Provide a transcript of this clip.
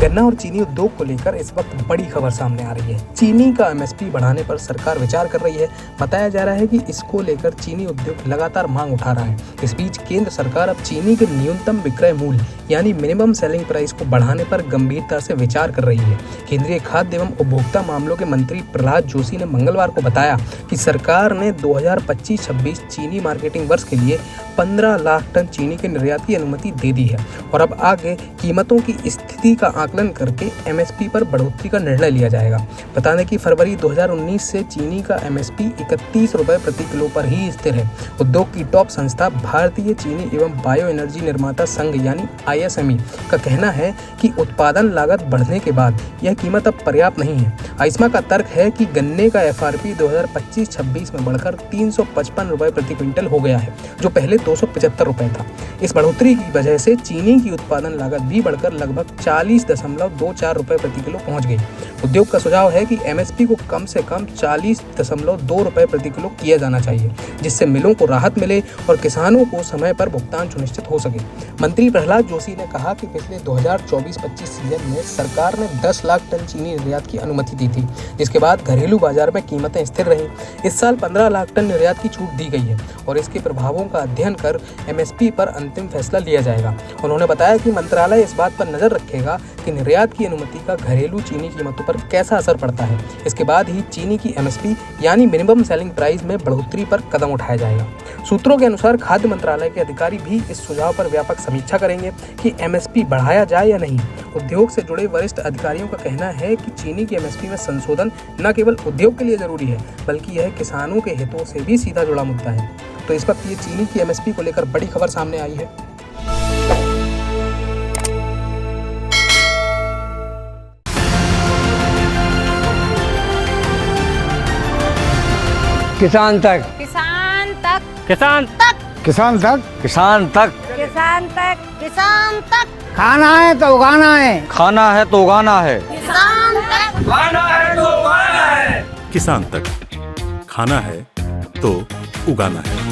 गन्ना और चीनी उद्योग को लेकर इस वक्त बड़ी खबर सामने आ रही है। चीनी का एमएसपी बढ़ाने पर सरकार विचार कर रही है। बताया जा रहा है कि इसको लेकर चीनी उद्योग लगातार मांग उठा रहा है। इस बीच केंद्र सरकार अब चीनी के न्यूनतम विक्रय मूल्य यानी मिनिमम सेलिंग प्राइस को बढ़ाने पर गंभीरता से विचार कर रही है। केंद्रीय खाद्य एवं उपभोक्ता मामलों के मंत्री प्रहलाद जोशी ने मंगलवार को बताया कि सरकार ने 2025-26 चीनी मार्केटिंग वर्ष के लिए 15 लाख टन चीनी के निर्यात की अनुमति दे दी है और अब आगे कीमतों की स्थिति का आकलन करके एमएसपी पर बढ़ोतरी का निर्णय लिया जाएगा। बता दें कि फरवरी 2019 से चीनी का एमएसपी 31 रुपये प्रति किलो पर ही स्थिर है। उद्योग की टॉप संस्था भारतीय चीनी एवं बायो एनर्जी निर्माता संघ यानी ISME का कहना है कि उत्पादन लागत बढ़ने के बाद यह कीमत अब पर्याप्त नहीं है। आइस्मा का तर्क है कि गन्ने का FRP 2025-26 में बढ़कर 355 रुपये प्रति क्विंटल हो गया है, जो पहले 275 रुपये था। इस बढ़ोतरी की वजह से चीनी की उत्पादन लागत भी बढ़कर लगभग 40.24 रुपये प्रति किलो पहुंच गई। उद्योग का सुझाव है कि एमएसपी को कम से कम 40.2 रुपये प्रति किलो किया जाना चाहिए, जिससे मिलों को राहत मिले और किसानों को समय पर भुगतान सुनिश्चित हो सके। मंत्री प्रहलाद जोशी ने कहा कि पिछले 2024-25 सीजन में सरकार ने 10 लाख टन चीनी निर्यात की अनुमति दी थी, जिसके बाद घरेलू बाजार में कीमतें स्थिर रहीं। इस साल 15 लाख टन निर्यात की छूट दी गई है और इसके प्रभावों का अध्ययन कर एमएसपी पर अंतिम फैसला लिया जाएगा। उन्होंने बताया कि मंत्रालय इस बात पर नजर रखेगा कि निर्यात की अनुमति का घरेलू चीनी कीमतों पर कैसा असर पड़ता है। इसके बाद ही चीनी की एमएसपी यानी मिनिमम सेलिंग प्राइस में बढ़ोतरी पर कदम उठाया जाएगा। सूत्रों के अनुसार खाद्य मंत्रालय के अधिकारी भी इस सुझाव पर व्यापक समीक्षा करेंगे कि एमएसपी बढ़ाया जाए या नहीं। उद्योग से जुड़े वरिष्ठ अधिकारियों का कहना है कि चीनी की एमएसपी में संशोधन न केवल उद्योग के लिए जरूरी है, बल्कि यह किसानों के हितों से भी सीधा जुड़ा मुद्दा है। तो इस वक्त ये चीनी की एमएसपी को लेकर बड़ी खबर सामने आई है। किसान तक, किसान तक, किसान तक, किसान तक, किसान तक, किसान तक, किसान तक, खाना है तो उगाना है, खाना है तो उगाना है, किसान तक, खाना है तो उगाना है। किसान तक, खाना है तो उगाना है।